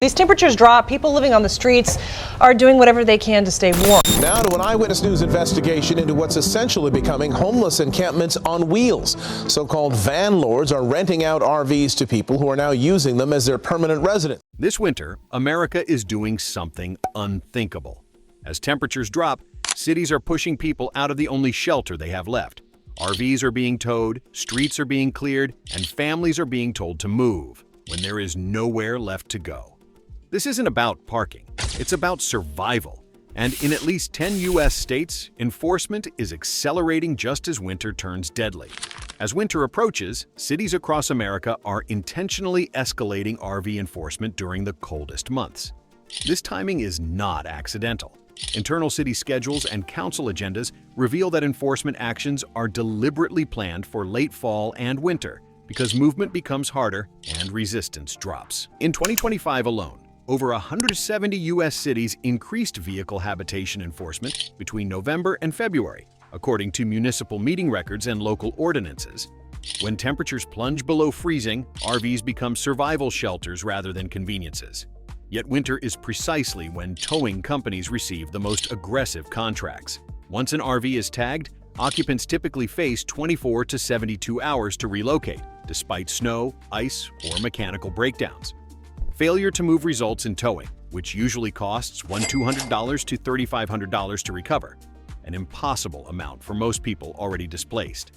These temperatures drop. People living on the streets are doing whatever they can to stay warm. Now to an Eyewitness News investigation into what's essentially becoming homeless encampments on wheels. So-called van lords are renting out RVs to people who are now using them as their permanent residence. This winter, America is doing something unthinkable. As temperatures drop, cities are pushing people out of the only shelter they have left. RVs are being towed, streets are being cleared, and families are being told to move when there is nowhere left to go. This isn't about parking, it's about survival. And in at least 10 U.S. states, enforcement is accelerating just as winter turns deadly. As winter approaches, cities across America are intentionally escalating RV enforcement during the coldest months. This timing is not accidental. Internal city schedules and council agendas reveal that enforcement actions are deliberately planned for late fall and winter because movement becomes harder and resistance drops. In 2025 alone, over 170 U.S. cities increased vehicle habitation enforcement between November and February, according to municipal meeting records and local ordinances. When temperatures plunge below freezing, RVs become survival shelters rather than conveniences. Yet winter is precisely when towing companies receive the most aggressive contracts. Once an RV is tagged, occupants typically face 24 to 72 hours to relocate, despite snow, ice, or mechanical breakdowns. Failure to move results in towing, which usually costs $200 to $3,500 to recover, an impossible amount for most people already displaced.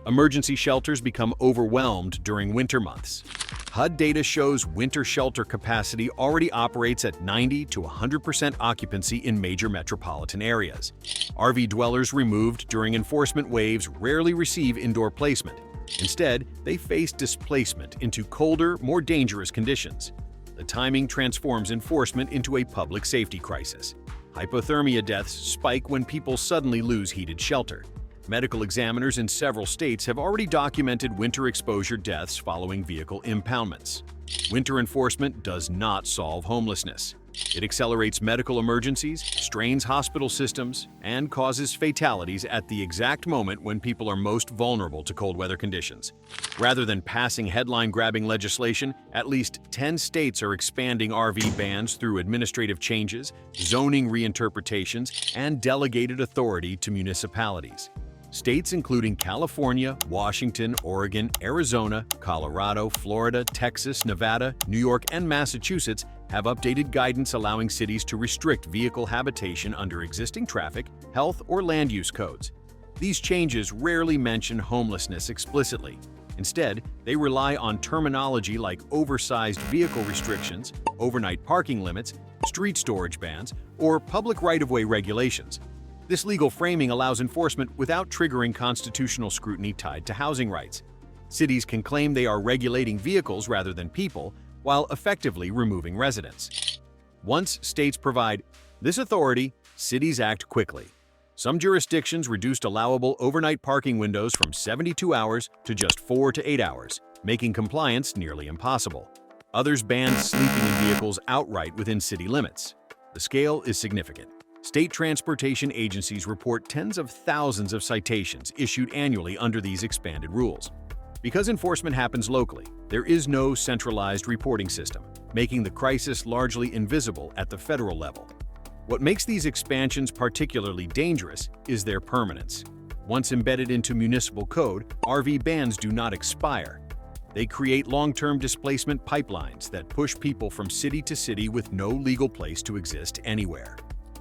Emergency shelters become overwhelmed during winter months. HUD data shows winter shelter capacity already operates at 90 to 100% occupancy in major metropolitan areas. RV dwellers removed during enforcement waves rarely receive indoor placement. Instead, they face displacement into colder, more dangerous conditions. The timing transforms enforcement into a public safety crisis. Hypothermia deaths spike when people suddenly lose heated shelter. Medical examiners in several states have already documented winter exposure deaths following vehicle impoundments. Winter enforcement does not solve homelessness. It accelerates medical emergencies, strains hospital systems, and causes fatalities at the exact moment when people are most vulnerable to cold weather conditions. Rather than passing headline-grabbing legislation, at least 10 states are expanding RV bans through administrative changes, zoning reinterpretations, and delegated authority to municipalities. States including California, Washington, Oregon, Arizona, Colorado, Florida, Texas, Nevada, New York, and Massachusetts have updated guidance allowing cities to restrict vehicle habitation under existing traffic, health, or land use codes. These changes rarely mention homelessness explicitly. Instead, they rely on terminology like oversized vehicle restrictions, overnight parking limits, street storage bans, or public right-of-way regulations. This legal framing allows enforcement without triggering constitutional scrutiny tied to housing rights. Cities can claim they are regulating vehicles rather than people, while effectively removing residents. Once states provide this authority, cities act quickly. Some jurisdictions reduced allowable overnight parking windows from 72 hours to just 4 to 8 hours, making compliance nearly impossible. Others banned sleeping in vehicles outright within city limits. The scale is significant. State transportation agencies report tens of thousands of citations issued annually under these expanded rules. Because enforcement happens locally, there is no centralized reporting system, making the crisis largely invisible at the federal level. What makes these expansions particularly dangerous is their permanence. Once embedded into municipal code, RV bans do not expire. They create long-term displacement pipelines that push people from city to city with no legal place to exist anywhere.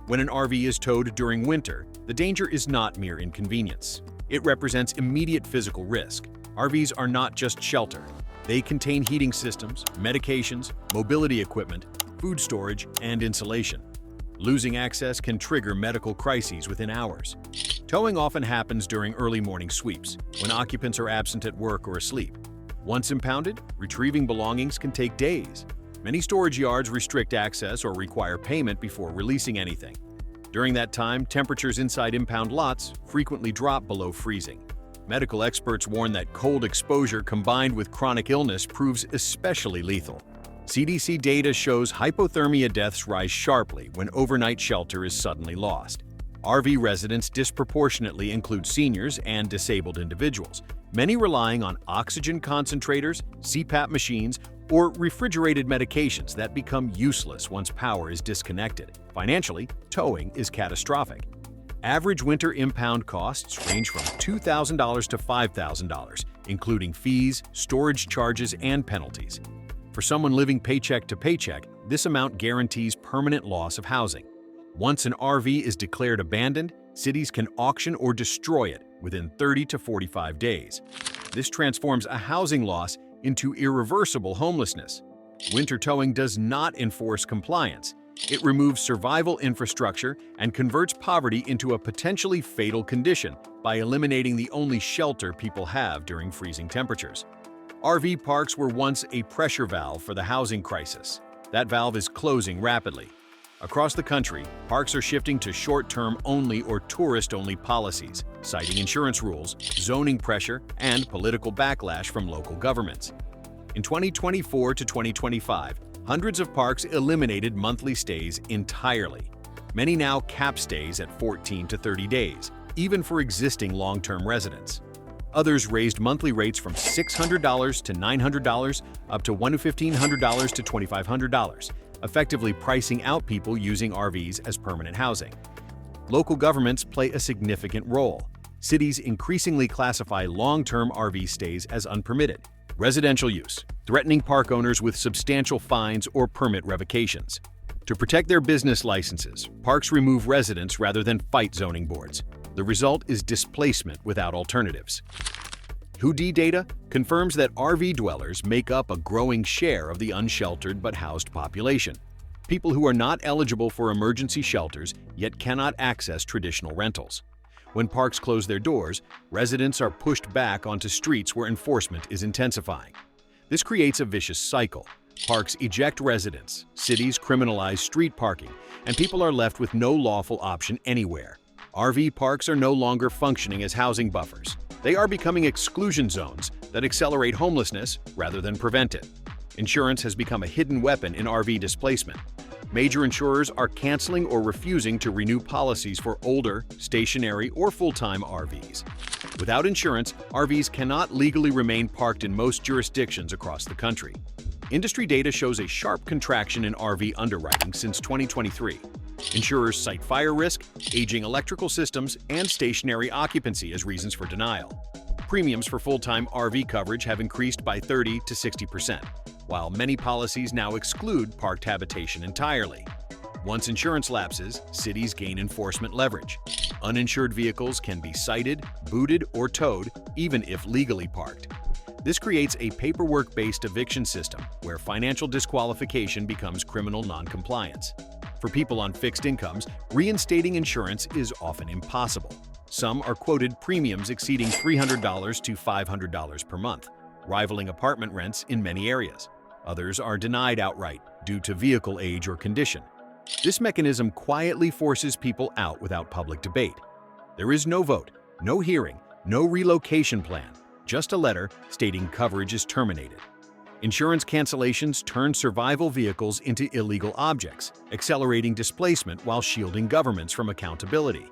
When an RV is towed during winter, the danger is not mere inconvenience. It represents immediate physical risk. RVs are not just shelter. They contain heating systems, medications, mobility equipment, food storage, and insulation. Losing access can trigger medical crises within hours. Towing often happens during early morning sweeps, when occupants are absent at work or asleep. Once impounded, retrieving belongings can take days. Many storage yards restrict access or require payment before releasing anything. During that time, temperatures inside impound lots frequently drop below freezing. Medical experts warn that cold exposure combined with chronic illness proves especially lethal. CDC data shows hypothermia deaths rise sharply when overnight shelter is suddenly lost. RV residents disproportionately include seniors and disabled individuals, many relying on oxygen concentrators, CPAP machines, or refrigerated medications that become useless once power is disconnected. Financially, towing is catastrophic. Average winter impound costs range from $2,000 to $5,000, including fees, storage charges, and penalties. For someone living paycheck to paycheck, this amount guarantees permanent loss of housing. Once an RV is declared abandoned, cities can auction or destroy it within 30 to 45 days. This transforms a housing loss into irreversible homelessness. Winter towing does not enforce compliance. It removes survival infrastructure and converts poverty into a potentially fatal condition by eliminating the only shelter people have during freezing temperatures. RV parks were once a pressure valve for the housing crisis. That valve is closing rapidly. Across the country, parks are shifting to short-term only or tourist-only policies, citing insurance rules, zoning pressure, and political backlash from local governments. In 2024 to 2025, hundreds of parks eliminated monthly stays entirely. Many now cap stays at 14 to 30 days, even for existing long-term residents. Others raised monthly rates from $600 to $900 up to $1,500 to $2,500, effectively pricing out people using RVs as permanent housing. Local governments play a significant role. Cities increasingly classify long-term RV stays as unpermitted. Residential use, threatening park owners with substantial fines or permit revocations. To protect their business licenses, parks remove residents rather than fight zoning boards. The result is displacement without alternatives. HUD data confirms that RV dwellers make up a growing share of the unsheltered but housed population. People who are not eligible for emergency shelters yet cannot access traditional rentals. When parks close their doors, residents are pushed back onto streets where enforcement is intensifying. This creates a vicious cycle. Parks eject residents, cities criminalize street parking, and people are left with no lawful option anywhere. RV parks are no longer functioning as housing buffers. They are becoming exclusion zones that accelerate homelessness rather than prevent it. Insurance has become a hidden weapon in RV displacement. Major insurers are canceling or refusing to renew policies for older, stationary, or full-time RVs. Without insurance, RVs cannot legally remain parked in most jurisdictions across the country. Industry data shows a sharp contraction in RV underwriting since 2023. Insurers cite fire risk, aging electrical systems, and stationary occupancy as reasons for denial. Premiums for full-time RV coverage have increased by 30 to 60%, while many policies now exclude parked habitation entirely. Once insurance lapses, cities gain enforcement leverage. Uninsured vehicles can be cited, booted, or towed, even if legally parked. This creates a paperwork-based eviction system where financial disqualification becomes criminal noncompliance. For people on fixed incomes, reinstating insurance is often impossible. Some are quoted premiums exceeding $300 to $500 per month, rivaling apartment rents in many areas. Others are denied outright due to vehicle age or condition. This mechanism quietly forces people out without public debate. There is no vote, no hearing, no relocation plan, just a letter stating coverage is terminated. Insurance cancellations turn survival vehicles into illegal objects, accelerating displacement while shielding governments from accountability.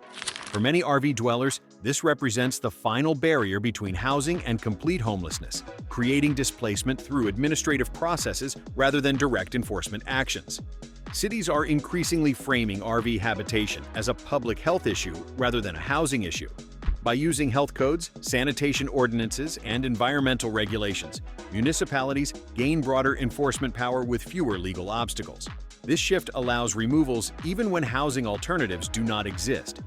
For many RV dwellers, this represents the final barrier between housing and complete homelessness, creating displacement through administrative processes rather than direct enforcement actions. Cities are increasingly framing RV habitation as a public health issue rather than a housing issue. By using health codes, sanitation ordinances, and environmental regulations, municipalities gain broader enforcement power with fewer legal obstacles. This shift allows removals even when housing alternatives do not exist.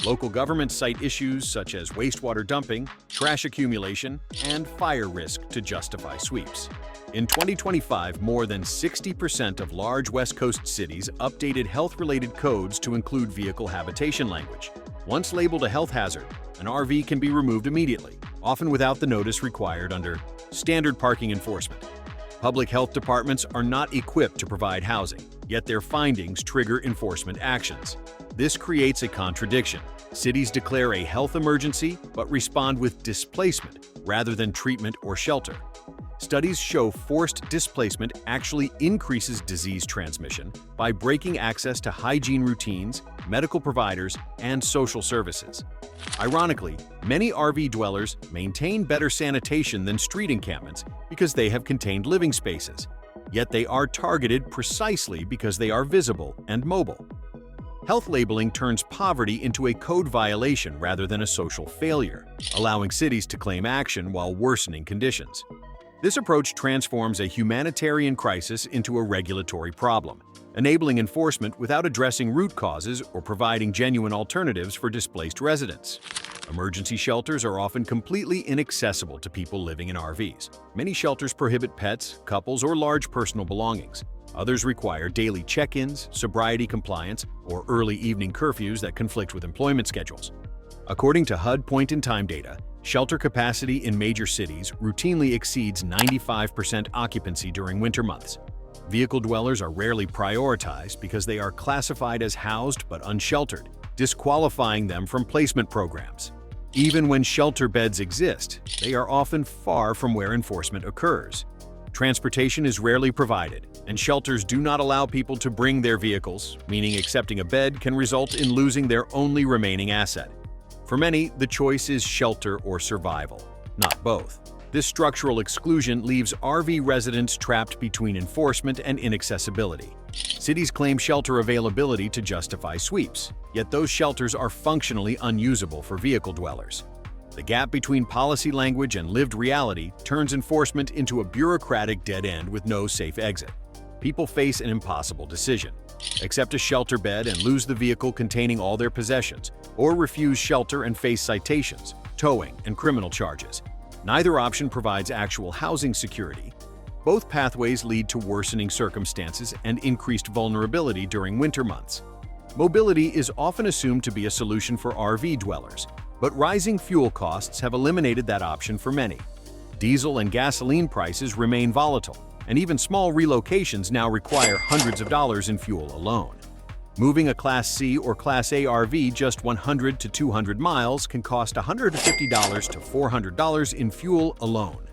Local governments cite issues such as wastewater dumping, trash accumulation, and fire risk to justify sweeps. In 2025, more than 60% of large West Coast cities updated health-related codes to include vehicle habitation language. Once labeled a health hazard, an RV can be removed immediately, often without the notice required under standard parking enforcement. Public health departments are not equipped to provide housing, yet their findings trigger enforcement actions. This creates a contradiction. Cities declare a health emergency but respond with displacement rather than treatment or shelter. Studies show forced displacement actually increases disease transmission by breaking access to hygiene routines, medical providers, and social services. Ironically, many RV dwellers maintain better sanitation than street encampments because they have contained living spaces. Yet they are targeted precisely because they are visible and mobile. Health labeling turns poverty into a code violation rather than a social failure, allowing cities to claim action while worsening conditions. This approach transforms a humanitarian crisis into a regulatory problem, enabling enforcement without addressing root causes or providing genuine alternatives for displaced residents. Emergency shelters are often completely inaccessible to people living in RVs. Many shelters prohibit pets, couples, or large personal belongings. Others require daily check-ins, sobriety compliance, or early evening curfews that conflict with employment schedules. According to HUD point-in-time data, shelter capacity in major cities routinely exceeds 95% occupancy during winter months. Vehicle dwellers are rarely prioritized because they are classified as housed but unsheltered, disqualifying them from placement programs. Even when shelter beds exist, they are often far from where enforcement occurs. Transportation is rarely provided, and shelters do not allow people to bring their vehicles, meaning accepting a bed can result in losing their only remaining asset. For many, the choice is shelter or survival, not both. This structural exclusion leaves RV residents trapped between enforcement and inaccessibility. Cities claim shelter availability to justify sweeps, yet those shelters are functionally unusable for vehicle dwellers. The gap between policy language and lived reality turns enforcement into a bureaucratic dead end with no safe exit. People face an impossible decision: accept a shelter bed and lose the vehicle containing all their possessions, or refuse shelter and face citations, towing, and criminal charges. Neither option provides actual housing security. Both pathways lead to worsening circumstances and increased vulnerability during winter months. Mobility is often assumed to be a solution for RV dwellers, but rising fuel costs have eliminated that option for many. Diesel and gasoline prices remain volatile, and even small relocations now require hundreds of dollars in fuel alone. Moving a Class C or Class A RV just 100 to 200 miles can cost $150 to $400 in fuel alone.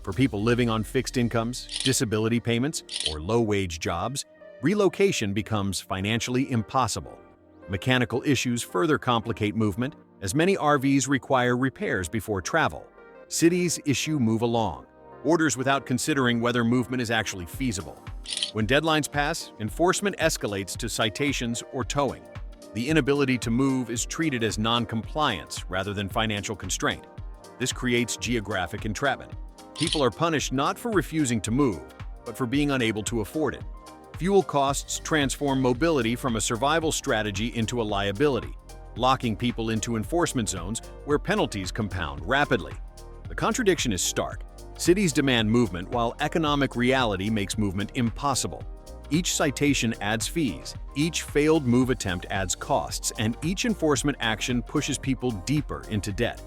For people living on fixed incomes, disability payments, or low-wage jobs, relocation becomes financially impossible. Mechanical issues further complicate movement, as many RVs require repairs before travel. Cities issue move-along orders without considering whether movement is actually feasible. When deadlines pass, enforcement escalates to citations or towing. The inability to move is treated as non-compliance rather than financial constraint. This creates geographic entrapment. People are punished not for refusing to move, but for being unable to afford it. Fuel costs transform mobility from a survival strategy into a liability, locking people into enforcement zones where penalties compound rapidly. The contradiction is stark. Cities demand movement while economic reality makes movement impossible. Each citation adds fees, each failed move attempt adds costs, and each enforcement action pushes people deeper into debt.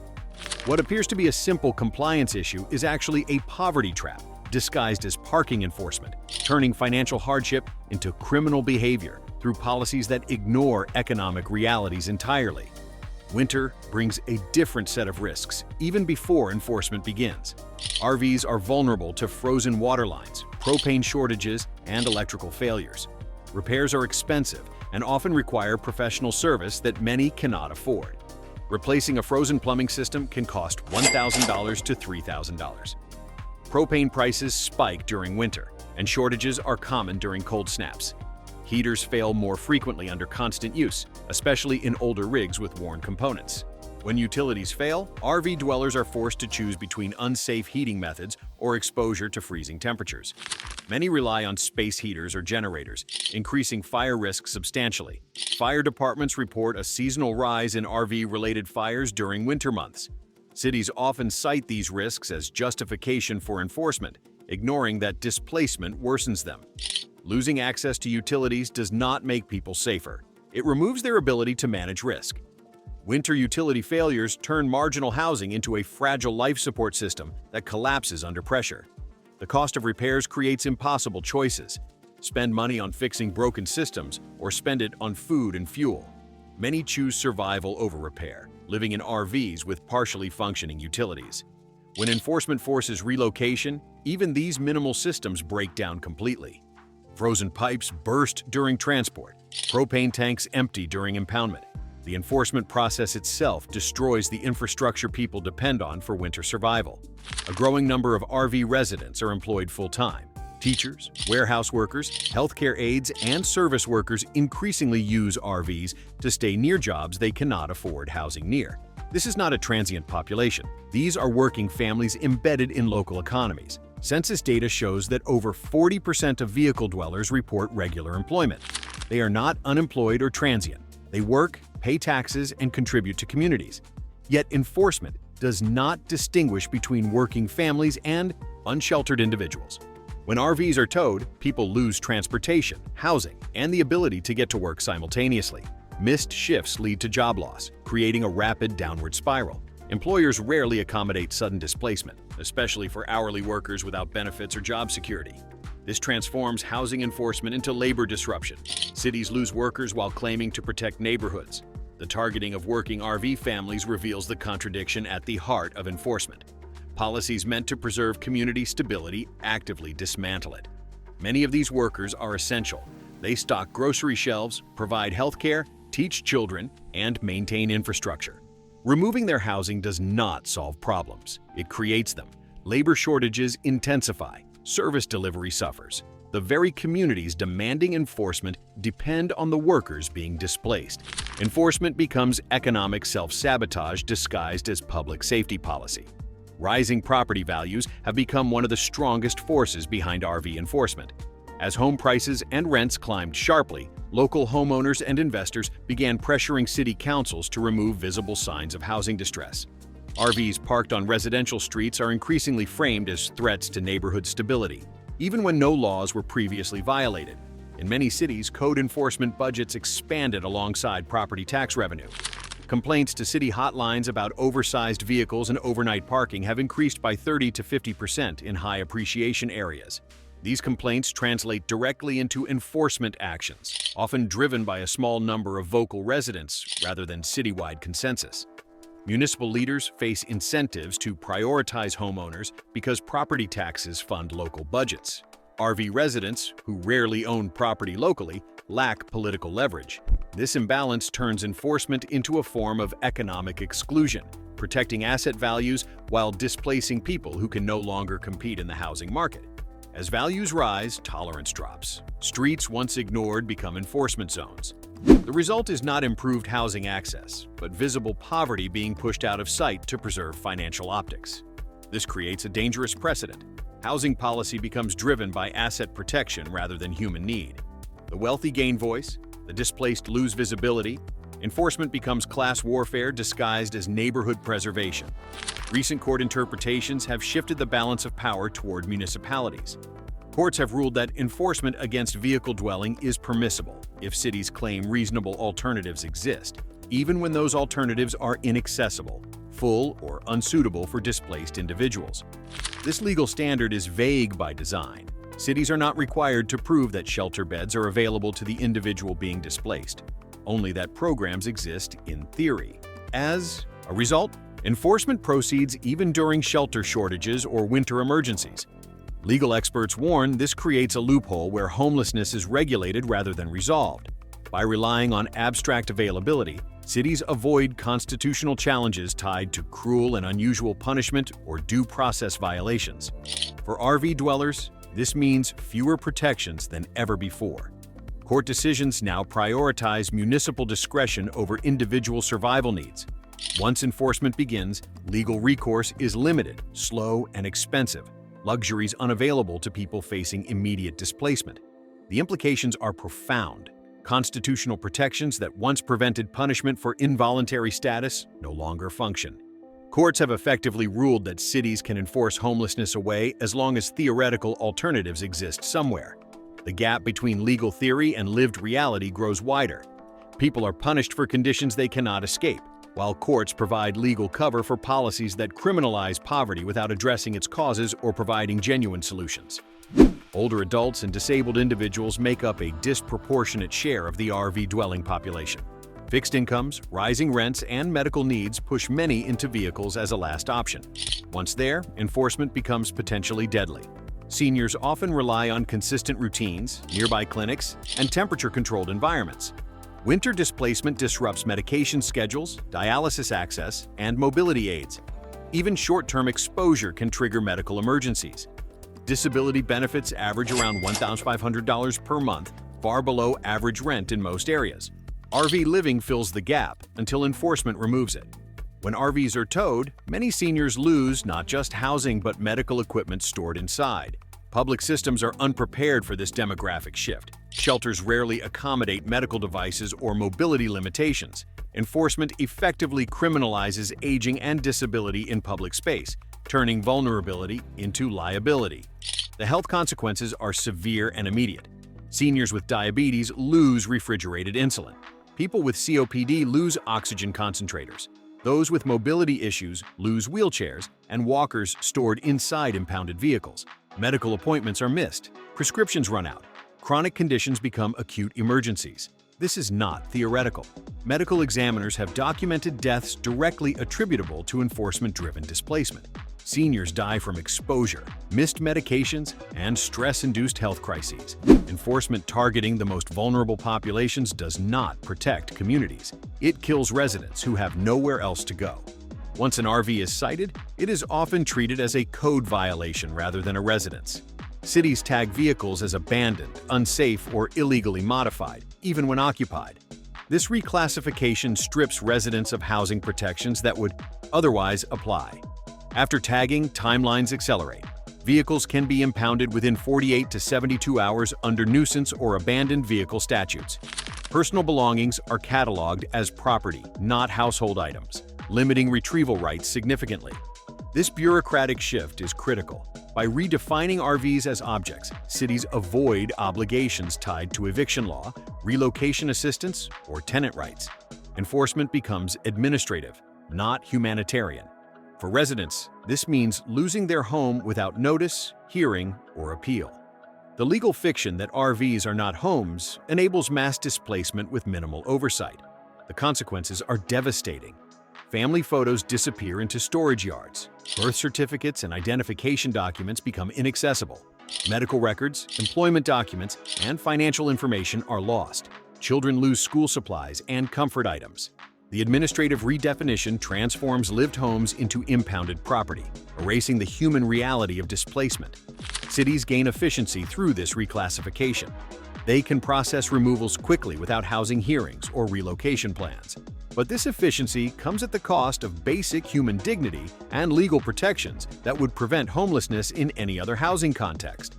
What appears to be a simple compliance issue is actually a poverty trap disguised as parking enforcement, turning financial hardship into criminal behavior through policies that ignore economic realities entirely. Winter brings a different set of risks, even before enforcement begins. RVs are vulnerable to frozen water lines, propane shortages, and electrical failures. Repairs are expensive and often require professional service that many cannot afford. Replacing a frozen plumbing system can cost $1,000 to $3,000. Propane prices spike during winter, and shortages are common during cold snaps. Heaters fail more frequently under constant use, especially in older rigs with worn components. When utilities fail, RV dwellers are forced to choose between unsafe heating methods or exposure to freezing temperatures. Many rely on space heaters or generators, increasing fire risk substantially. Fire departments report a seasonal rise in RV-related fires during winter months. Cities often cite these risks as justification for enforcement, ignoring that displacement worsens them. Losing access to utilities does not make people safer. It removes their ability to manage risk. Winter utility failures turn marginal housing into a fragile life support system that collapses under pressure. The cost of repairs creates impossible choices. Spend money on fixing broken systems or spend it on food and fuel. Many choose survival over repair, living in RVs with partially functioning utilities. When enforcement forces relocation, even these minimal systems break down completely. Frozen pipes burst during transport. Propane tanks empty during impoundment. The enforcement process itself destroys the infrastructure people depend on for winter survival. A growing number of RV residents are employed full-time. Teachers, warehouse workers, healthcare aides, and service workers increasingly use RVs to stay near jobs they cannot afford housing near. This is not a transient population. These are working families embedded in local economies. Census data shows that over 40% of vehicle dwellers report regular employment. They are not unemployed or transient. They work, pay taxes, and contribute to communities. Yet enforcement does not distinguish between working families and unsheltered individuals. When RVs are towed, people lose transportation, housing, and the ability to get to work simultaneously. Missed shifts lead to job loss, creating a rapid downward spiral. Employers rarely accommodate sudden displacement, especially for hourly workers without benefits or job security. This transforms housing enforcement into labor disruption. Cities lose workers while claiming to protect neighborhoods. The targeting of working RV families reveals the contradiction at the heart of enforcement. Policies meant to preserve community stability actively dismantle it. Many of these workers are essential. They stock grocery shelves, provide health care, teach children, and maintain infrastructure. Removing their housing does not solve problems. It creates them. Labor shortages intensify. Service delivery suffers. The very communities demanding enforcement depend on the workers being displaced. Enforcement becomes economic self-sabotage disguised as public safety policy. Rising property values have become one of the strongest forces behind RV enforcement. As home prices and rents climbed sharply, local homeowners and investors began pressuring city councils to remove visible signs of housing distress. RVs parked on residential streets are increasingly framed as threats to neighborhood stability, even when no laws were previously violated. In many cities, code enforcement budgets expanded alongside property tax revenue. Complaints to city hotlines about oversized vehicles and overnight parking have increased by 30 to 50% in high appreciation areas. These complaints translate directly into enforcement actions, often driven by a small number of vocal residents rather than citywide consensus. Municipal leaders face incentives to prioritize homeowners because property taxes fund local budgets. RV residents, who rarely own property locally, lack political leverage. This imbalance turns enforcement into a form of economic exclusion, protecting asset values while displacing people who can no longer compete in the housing market. As values rise, tolerance drops. Streets once ignored become enforcement zones. The result is not improved housing access, but visible poverty being pushed out of sight to preserve financial optics. This creates a dangerous precedent. Housing policy becomes driven by asset protection rather than human need. The wealthy gain voice, the displaced lose visibility. Enforcement becomes class warfare disguised as neighborhood preservation. Recent court interpretations have shifted the balance of power toward municipalities. Courts have ruled that enforcement against vehicle dwelling is permissible if cities claim reasonable alternatives exist, even when those alternatives are inaccessible, full, or unsuitable for displaced individuals. This legal standard is vague by design. Cities are not required to prove that shelter beds are available to the individual being displaced, only that programs exist in theory. As a result, enforcement proceeds even during shelter shortages or winter emergencies. Legal experts warn this creates a loophole where homelessness is regulated rather than resolved. By relying on abstract availability, cities avoid constitutional challenges tied to cruel and unusual punishment or due process violations. For RV dwellers, this means fewer protections than ever before. Court decisions now prioritize municipal discretion over individual survival needs. Once enforcement begins, legal recourse is limited, slow, and expensive, luxuries unavailable to people facing immediate displacement. The implications are profound. Constitutional protections that once prevented punishment for involuntary status no longer function. Courts have effectively ruled that cities can enforce homelessness away as long as theoretical alternatives exist somewhere. The gap between legal theory and lived reality grows wider. People are punished for conditions they cannot escape, while courts provide legal cover for policies that criminalize poverty without addressing its causes or providing genuine solutions. Older adults and disabled individuals make up a disproportionate share of the RV dwelling population. Fixed incomes, rising rents, and medical needs push many into vehicles as a last option. Once there, enforcement becomes potentially deadly. Seniors often rely on consistent routines, nearby clinics, and temperature-controlled environments. Winter displacement disrupts medication schedules, dialysis access, and mobility aids. Even short-term exposure can trigger medical emergencies. Disability benefits average around $1,500 per month, far below average rent in most areas. RV living fills the gap until enforcement removes it. When RVs are towed, many seniors lose not just housing but medical equipment stored inside. Public systems are unprepared for this demographic shift. Shelters rarely accommodate medical devices or mobility limitations. Enforcement effectively criminalizes aging and disability in public space, turning vulnerability into liability. The health consequences are severe and immediate. Seniors with diabetes lose refrigerated insulin. People with COPD lose oxygen concentrators. Those with mobility issues lose wheelchairs and walkers stored inside impounded vehicles. Medical appointments are missed. Prescriptions run out. Chronic conditions become acute emergencies. This is not theoretical. Medical examiners have documented deaths directly attributable to enforcement-driven displacement. Seniors die from exposure, missed medications, and stress-induced health crises. Enforcement targeting the most vulnerable populations does not protect communities. It kills residents who have nowhere else to go. Once an RV is cited, it is often treated as a code violation rather than a residence. Cities tag vehicles as abandoned, unsafe, or illegally modified, even when occupied. This reclassification strips residents of housing protections that would otherwise apply. After tagging, timelines accelerate. Vehicles can be impounded within 48 to 72 hours under nuisance or abandoned vehicle statutes. Personal belongings are cataloged as property, not household items, limiting retrieval rights significantly. This bureaucratic shift is critical. By redefining RVs as objects, cities avoid obligations tied to eviction law, relocation assistance, or tenant rights. Enforcement becomes administrative, not humanitarian. For residents, this means losing their home without notice, hearing, or appeal. The legal fiction that RVs are not homes enables mass displacement with minimal oversight. The consequences are devastating. Family photos disappear into storage yards. Birth certificates and identification documents become inaccessible. Medical records, employment documents, and financial information are lost. Children lose school supplies and comfort items. The administrative redefinition transforms lived homes into impounded property, erasing the human reality of displacement. Cities gain efficiency through this reclassification. They can process removals quickly without housing hearings or relocation plans. But this efficiency comes at the cost of basic human dignity and legal protections that would prevent homelessness in any other housing context.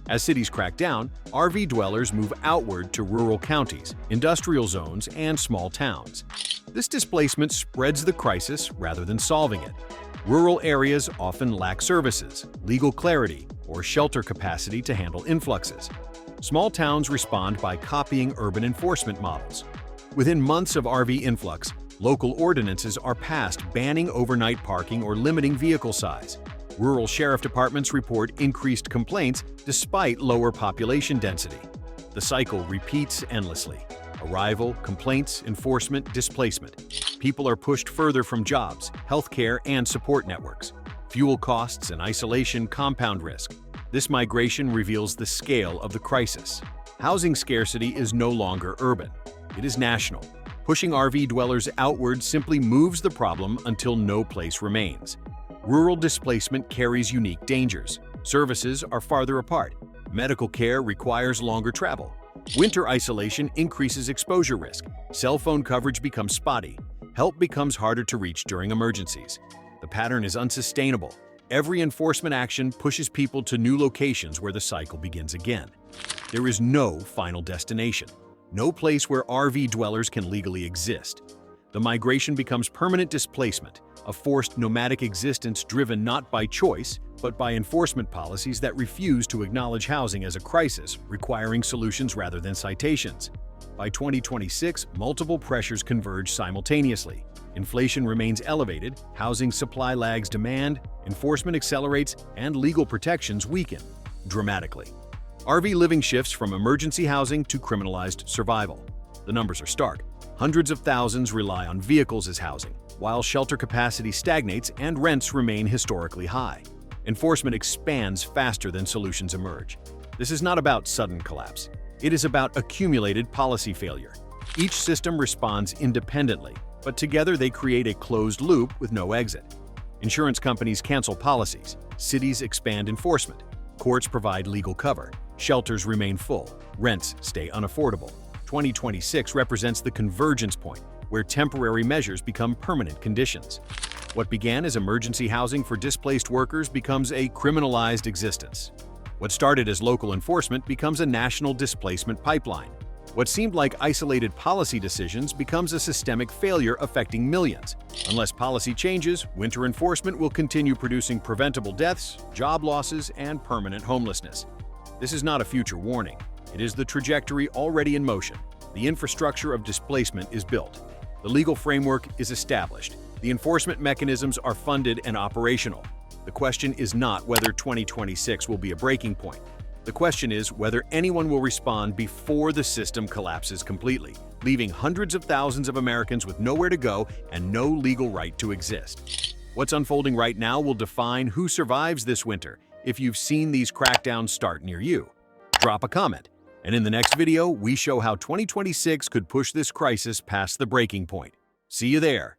As cities crack down, RV dwellers move outward to rural counties, industrial zones, and small towns. This displacement spreads the crisis rather than solving it. Rural areas often lack services, legal clarity, or shelter capacity to handle influxes. Small towns respond by copying urban enforcement models. Within months of RV influx, local ordinances are passed banning overnight parking or limiting vehicle size. Rural sheriff departments report increased complaints despite lower population density. The cycle repeats endlessly. Arrival, complaints, enforcement, displacement. People are pushed further from jobs, healthcare, and support networks. Fuel costs and isolation compound risk. This migration reveals the scale of the crisis. Housing scarcity is no longer urban. It is national. Pushing RV dwellers outward simply moves the problem until no place remains. Rural displacement carries unique dangers. Services are farther apart. Medical care requires longer travel. Winter isolation increases exposure risk. Cell phone coverage becomes spotty. Help becomes harder to reach during emergencies. The pattern is unsustainable. Every enforcement action pushes people to new locations where the cycle begins again. There is no final destination. No place where RV dwellers can legally exist. The migration becomes permanent displacement, a forced nomadic existence driven not by choice, but by enforcement policies that refuse to acknowledge housing as a crisis, requiring solutions rather than citations. By 2026, multiple pressures converge simultaneously. Inflation remains elevated, housing supply lags demand, enforcement accelerates, and legal protections weaken dramatically. RV living shifts from emergency housing to criminalized survival. The numbers are stark. Hundreds of thousands rely on vehicles as housing, while shelter capacity stagnates and rents remain historically high. Enforcement expands faster than solutions emerge. This is not about sudden collapse. It is about accumulated policy failure. Each system responds independently, but together they create a closed loop with no exit. Insurance companies cancel policies, cities expand enforcement, courts provide legal cover, shelters remain full, rents stay unaffordable. 2026 represents the convergence point, where temporary measures become permanent conditions. What began as emergency housing for displaced workers becomes a criminalized existence. What started as local enforcement becomes a national displacement pipeline. What seemed like isolated policy decisions becomes a systemic failure affecting millions. Unless policy changes, winter enforcement will continue producing preventable deaths, job losses, and permanent homelessness. This is not a future warning. It is the trajectory already in motion. The infrastructure of displacement is built. The legal framework is established. The enforcement mechanisms are funded and operational. The question is not whether 2026 will be a breaking point. The question is whether anyone will respond before the system collapses completely, leaving hundreds of thousands of Americans with nowhere to go and no legal right to exist. What's unfolding right now will define who survives this winter. If you've seen these crackdowns start near you, drop a comment. And in the next video, we show how 2026 could push this crisis past the breaking point. See you there.